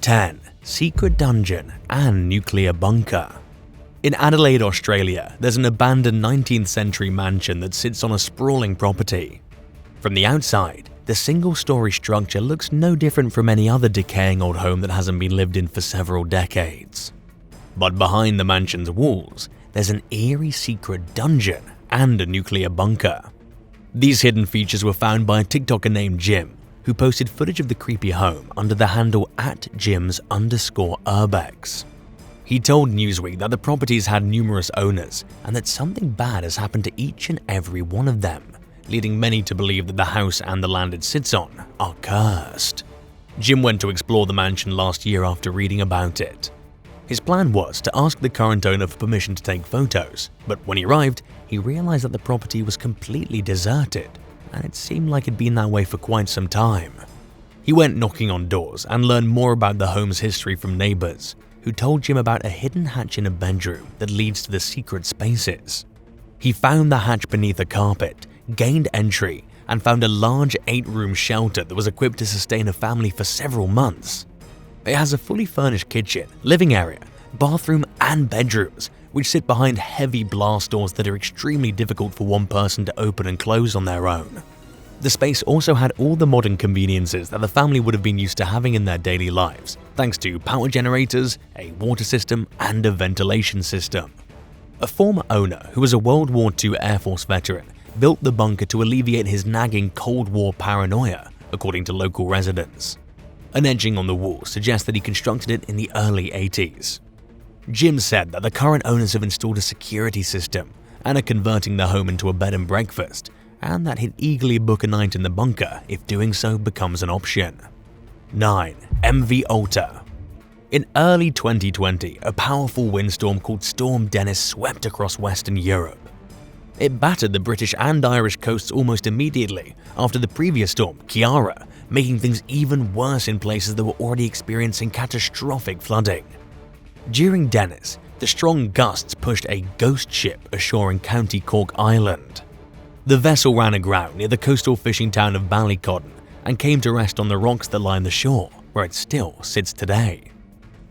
10. Secret dungeon and nuclear bunker. In Adelaide, Australia, there's an abandoned 19th century mansion that sits on a sprawling property. From the outside, the single-story structure looks no different from any other decaying old home that hasn't been lived in for several decades. But behind the mansion's walls, there's an eerie secret dungeon and a nuclear bunker. These hidden features were found by a TikToker named Jim, who posted footage of the creepy home under the handle @Jims_urbex. He told Newsweek that the properties had numerous owners and that something bad has happened to each and every one of them, leading many to believe that the house and the land it sits on are cursed. Jim went to explore the mansion last year after reading about it. His plan was to ask the current owner for permission to take photos, but when he arrived, he realized that the property was completely deserted, and it seemed like it'd been that way for quite some time. He went knocking on doors and learned more about the home's history from neighbors, who told Jim about a hidden hatch in a bedroom that leads to the secret spaces. He found the hatch beneath a carpet, gained entry, and found a large 8-room shelter that was equipped to sustain a family for several months. It has a fully furnished kitchen, living area, bathroom, and bedrooms, which sit behind heavy blast doors that are extremely difficult for one person to open and close on their own. The space also had all the modern conveniences that the family would have been used to having in their daily lives, thanks to power generators, a water system, and a ventilation system. A former owner, who was a World War II Air Force veteran, built the bunker to alleviate his nagging Cold War paranoia, according to local residents. An etching on the wall suggests that he constructed it in the early 80s. Jim said that the current owners have installed a security system and are converting the home into a bed and breakfast, and that he'd eagerly book a night in the bunker if doing so becomes an option. 9. MV Alta. In early 2020, a powerful windstorm called Storm Dennis swept across Western Europe. It battered the British and Irish coasts almost immediately after the previous storm, Ciara, making things even worse in places that were already experiencing catastrophic flooding. During Dennis, the strong gusts pushed a ghost ship ashore in County Cork Island. The vessel ran aground near the coastal fishing town of Ballycotton and came to rest on the rocks that line the shore, where it still sits today.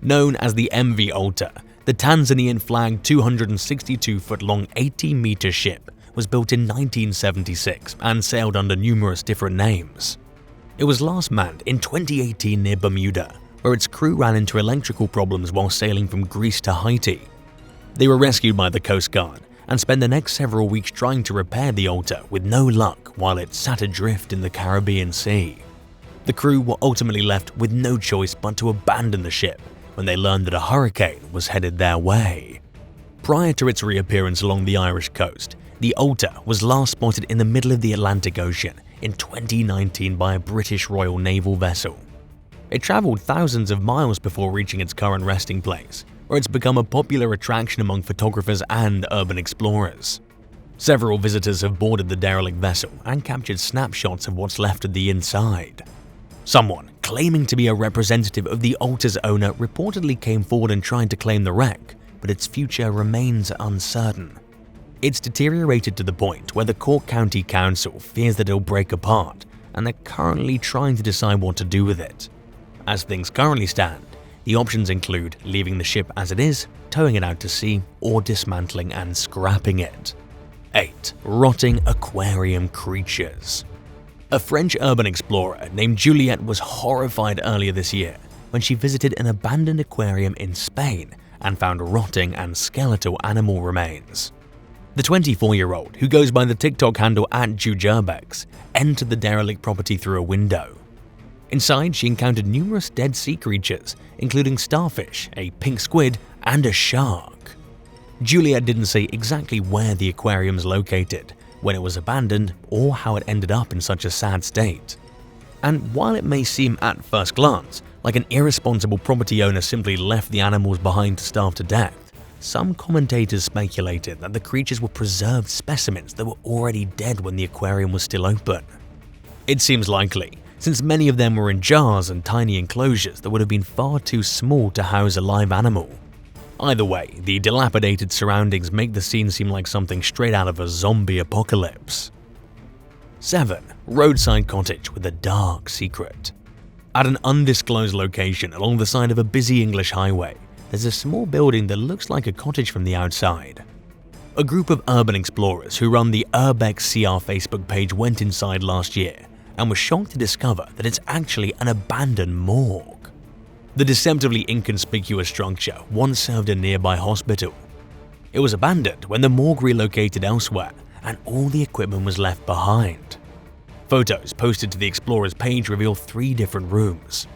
Known as the MV Alta, the Tanzanian-flagged 262-foot-long 80-meter ship was built in 1976 and sailed under numerous different names. It was last manned in 2018 near Bermuda, where its crew ran into electrical problems while sailing from Greece to Haiti. They were rescued by the Coast Guard and spent the next several weeks trying to repair the Alta with no luck while it sat adrift in the Caribbean Sea. The crew were ultimately left with no choice but to abandon the ship when they learned that a hurricane was headed their way. Prior to its reappearance along the Irish coast, the Alta was last spotted in the middle of the Atlantic Ocean in 2019 by a British Royal Naval vessel. It traveled thousands of miles before reaching its current resting place, where it's become a popular attraction among photographers and urban explorers. Several visitors have boarded the derelict vessel and captured snapshots of what's left of the inside. Someone claiming to be a representative of the Alta's owner reportedly came forward and tried to claim the wreck, but its future remains uncertain. It's deteriorated to the point where the Cork County Council fears that it'll break apart, and they're currently trying to decide what to do with it. As things currently stand, the options include leaving the ship as it is, towing it out to sea, or dismantling and scrapping it. 8. Rotting aquarium creatures. A French urban explorer named Juliette was horrified earlier this year when she visited an abandoned aquarium in Spain and found rotting and skeletal animal remains. The 24-year-old, who goes by the TikTok handle @JuJurbex, entered the derelict property through a window. Inside, she encountered numerous dead sea creatures, including starfish, a pink squid, and a shark. Juliet didn't say exactly where the aquarium's located, when it was abandoned, or how it ended up in such a sad state. And while it may seem at first glance like an irresponsible property owner simply left the animals behind to starve to death, some commentators speculated that the creatures were preserved specimens that were already dead when the aquarium was still open. It seems likely, since many of them were in jars and tiny enclosures that would have been far too small to house a live animal. Either way, the dilapidated surroundings make the scene seem like something straight out of a zombie apocalypse. 7. Roadside cottage with a dark secret. At an undisclosed location along the side of a busy English highway, there's a small building that looks like a cottage from the outside. A group of urban explorers who run the Urbex CR Facebook page went inside last year and were shocked to discover that it's actually an abandoned morgue. The deceptively inconspicuous structure once served a nearby hospital. It was abandoned when the morgue relocated elsewhere and all the equipment was left behind. Photos posted to the Explorers page reveal 3 different rooms.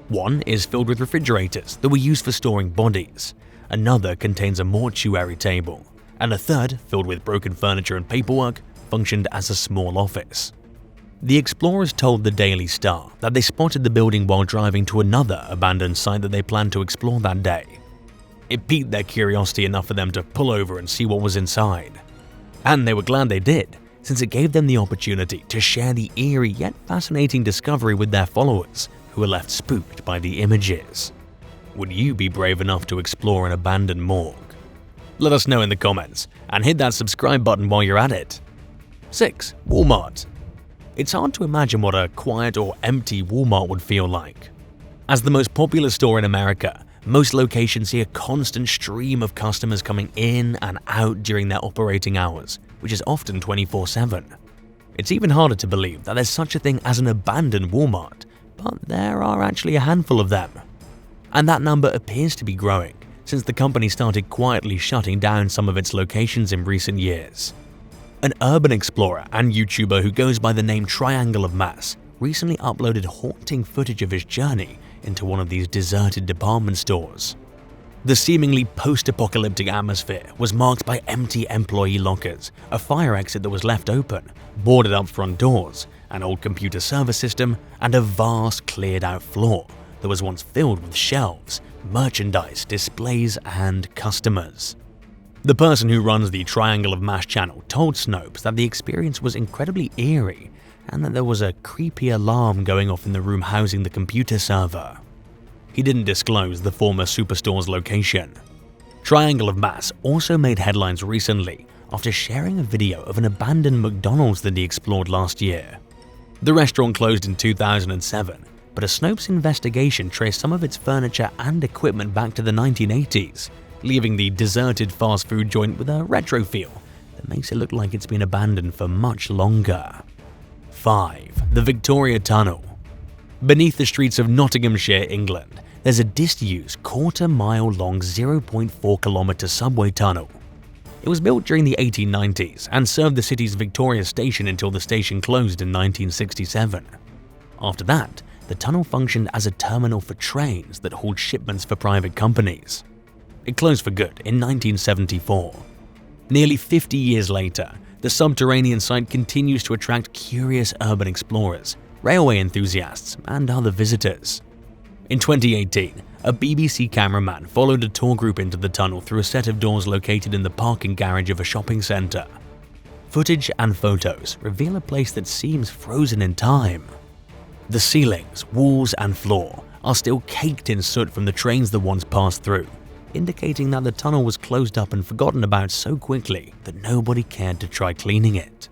One is filled with refrigerators that were used for storing bodies, another contains a mortuary table, and a third, filled with broken furniture and paperwork, functioned as a small office. The explorers told the Daily Star that they spotted the building while driving to another abandoned site that they planned to explore that day. It piqued their curiosity enough for them to pull over and see what was inside. And they were glad they did, since it gave them the opportunity to share the eerie yet fascinating discovery with their followers, who were left spooked by the images. Would you be brave enough to explore an abandoned morgue? Let us know in the comments, and hit that subscribe button while you're at it. 6. Walmart. It's hard to imagine what a quiet or empty Walmart would feel like. As the most popular store in America, most locations see a constant stream of customers coming in and out during their operating hours, which is often 24/7. It's even harder to believe that there's such a thing as an abandoned Walmart, but there are actually a handful of them. And that number appears to be growing, since the company started quietly shutting down some of its locations in recent years. An urban explorer and YouTuber who goes by the name Triangle of Mass recently uploaded haunting footage of his journey into one of these deserted department stores. The seemingly post-apocalyptic atmosphere was marked by empty employee lockers, a fire exit that was left open, boarded up front doors, an old computer service system, and a vast cleared-out floor that was once filled with shelves, merchandise, displays, and customers. The person who runs the Triangle of Mass channel told Snopes that the experience was incredibly eerie and that there was a creepy alarm going off in the room housing the computer server. He didn't disclose the former superstore's location. Triangle of Mass also made headlines recently after sharing a video of an abandoned McDonald's that he explored last year. The restaurant closed in 2007, but a Snopes investigation traced some of its furniture and equipment back to the 1980s, leaving the deserted fast food joint with a retro feel that makes it look like it's been abandoned for much longer. 5. The Victoria Tunnel. Beneath the streets of Nottinghamshire, England, there's a disused quarter-mile long 0.4-kilometer subway tunnel. It was built during the 1890s and served the city's Victoria Station until the station closed in 1967. After that, the tunnel functioned as a terminal for trains that hauled shipments for private companies. It closed for good in 1974. Nearly 50 years later, the subterranean site continues to attract curious urban explorers, railway enthusiasts, and other visitors. In 2018, a BBC cameraman followed a tour group into the tunnel through a set of doors located in the parking garage of a shopping centre. Footage and photos reveal a place that seems frozen in time. The ceilings, walls, and floor are still caked in soot from the trains that once passed through, indicating that the tunnel was closed up and forgotten about so quickly that nobody cared to try cleaning it.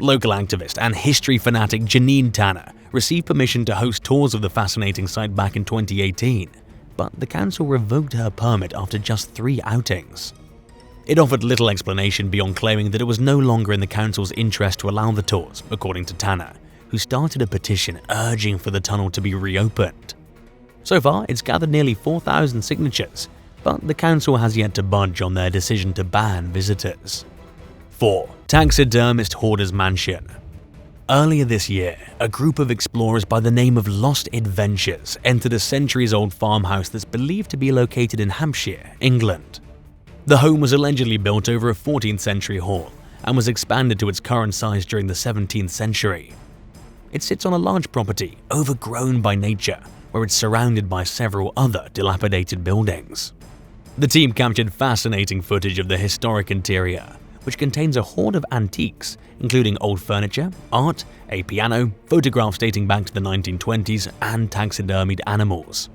Local activist and history fanatic Janine Tanner received permission to host tours of the fascinating site back in 2018, but the council revoked her permit after just 3 outings. It offered little explanation beyond claiming that it was no longer in the council's interest to allow the tours, according to Tanner, who started a petition urging for the tunnel to be reopened. So far, it's gathered nearly 4,000 signatures, but the council has yet to budge on their decision to ban visitors. 4. Taxidermist Hoarder's Mansion. Earlier this year, a group of explorers by the name of Lost Adventures entered a centuries-old farmhouse that's believed to be located in Hampshire, England. The home was allegedly built over a 14th century hall and was expanded to its current size during the 17th century. It sits on a large property, overgrown by nature, where it's surrounded by several other dilapidated buildings. The team captured fascinating footage of the historic interior, which contains a hoard of antiques, including old furniture, art, a piano, photographs dating back to the 1920s, and taxidermied animals.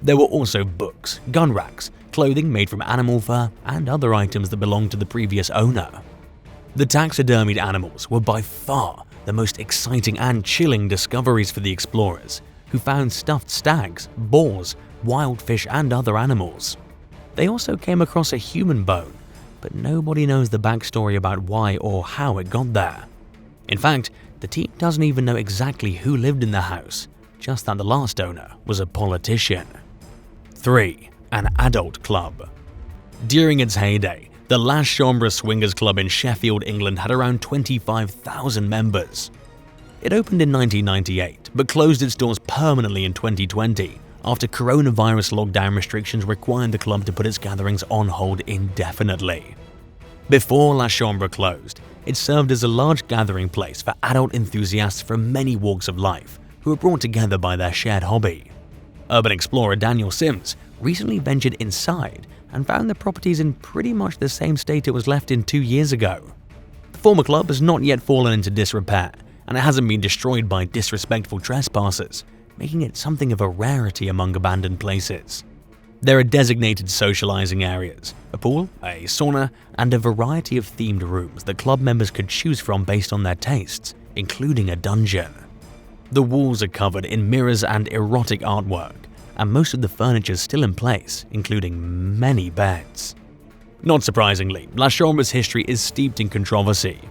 There were also books, gun racks, clothing made from animal fur, and other items that belonged to the previous owner. The taxidermied animals were by far the most exciting and chilling discoveries for the explorers, who found stuffed stags, boars, wild fish and other animals. They also came across a human bone, but nobody knows the backstory about why or how it got there. In fact, the team doesn't even know exactly who lived in the house, just that the last owner was a politician. 3. An adult club. During its heyday, the La Chambre Swingers Club in Sheffield, England had around 25,000 members. It opened in 1998, but closed its doors permanently in 2020 after coronavirus lockdown restrictions required the club to put its gatherings on hold indefinitely. Before La Chambre closed, it served as a large gathering place for adult enthusiasts from many walks of life who were brought together by their shared hobby. Urban explorer Daniel Sims recently ventured inside and found the properties in pretty much the same state it was left in 2 years ago. The former club has not yet fallen into disrepair, and it hasn't been destroyed by disrespectful trespassers, making it something of a rarity among abandoned places. There are designated socializing areas, a pool, a sauna, and a variety of themed rooms that club members could choose from based on their tastes, including a dungeon. The walls are covered in mirrors and erotic artwork, and most of the furniture is still in place, including many beds. Not surprisingly, La Chambre's history is steeped in controversy.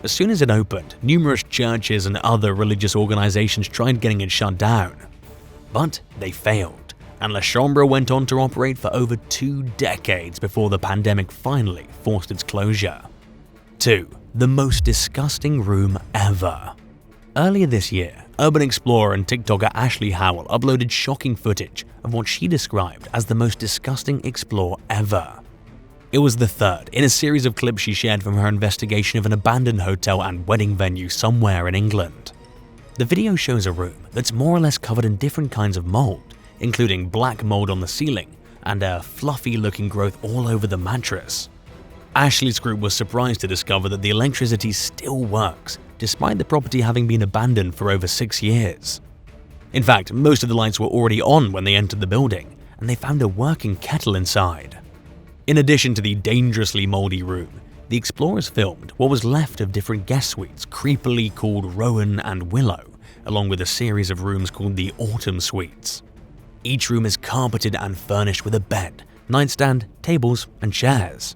As soon as it opened, numerous churches and other religious organizations tried getting it shut down. But they failed, and La Chambre went on to operate for over 2 decades before the pandemic finally forced its closure. 2. The most disgusting room ever. Earlier this year, urban explorer and TikToker Ashley Howell uploaded shocking footage of what she described as the most disgusting explore ever. It was the third in a series of clips she shared from her investigation of an abandoned hotel and wedding venue somewhere in England. The video shows a room that's more or less covered in different kinds of mold, including black mold on the ceiling and a fluffy-looking growth all over the mattress. Ashley's group was surprised to discover that the electricity still works, despite the property having been abandoned for over 6 years. In fact, most of the lights were already on when they entered the building, and they found a working kettle inside. In addition to the dangerously moldy room, the explorers filmed what was left of different guest suites creepily called Rowan and Willow, along with a series of rooms called the Autumn Suites. Each room is carpeted and furnished with a bed, nightstand, tables, and chairs.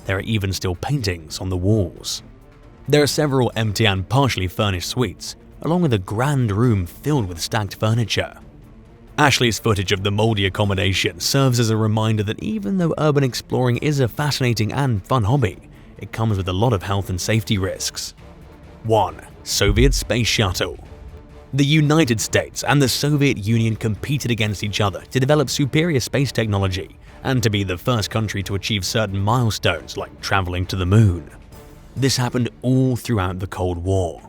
There are even still paintings on the walls. There are several empty and partially furnished suites, along with a grand room filled with stacked furniture. Ashley's footage of the moldy accommodation serves as a reminder that even though urban exploring is a fascinating and fun hobby, it comes with a lot of health and safety risks. 1. Soviet Space Shuttle. The United States and the Soviet Union competed against each other to develop superior space technology and to be the first country to achieve certain milestones like traveling to the moon. This happened all throughout the Cold War.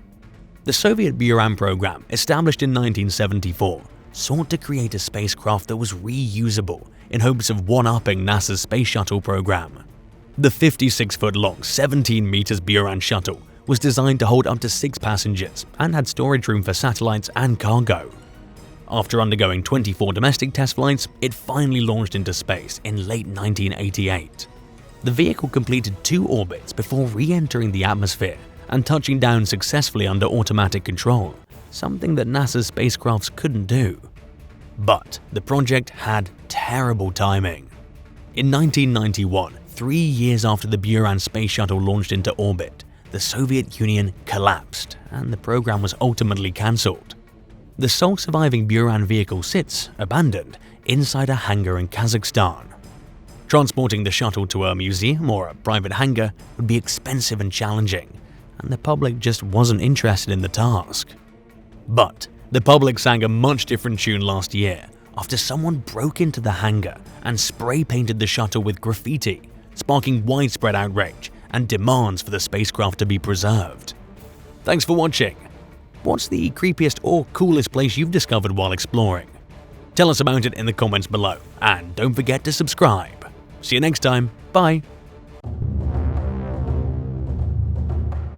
The Soviet Buran program, established in 1974, sought to create a spacecraft that was reusable in hopes of one-upping NASA's Space Shuttle program. The 56-foot-long, 17 meters Buran shuttle was designed to hold up to 6 passengers and had storage room for satellites and cargo. After undergoing 24 domestic test flights, it finally launched into space in late 1988. The vehicle completed 2 orbits before re-entering the atmosphere and touching down successfully under automatic control, something that NASA's spacecrafts couldn't do. But the project had terrible timing. In 1991, 3 years after the Buran space shuttle launched into orbit, the Soviet Union collapsed and the program was ultimately cancelled. The sole surviving Buran vehicle sits, abandoned, inside a hangar in Kazakhstan. Transporting the shuttle to a museum or a private hangar would be expensive and challenging, and the public just wasn't interested in the task. But the public sang a much different tune last year after someone broke into the hangar and spray painted the shuttle with graffiti, sparking widespread outrage and demands for the spacecraft to be preserved. Thanks for watching. What's the creepiest or coolest place you've discovered while exploring? Tell us about it in the comments below, and don't forget to subscribe. See you next time. Bye.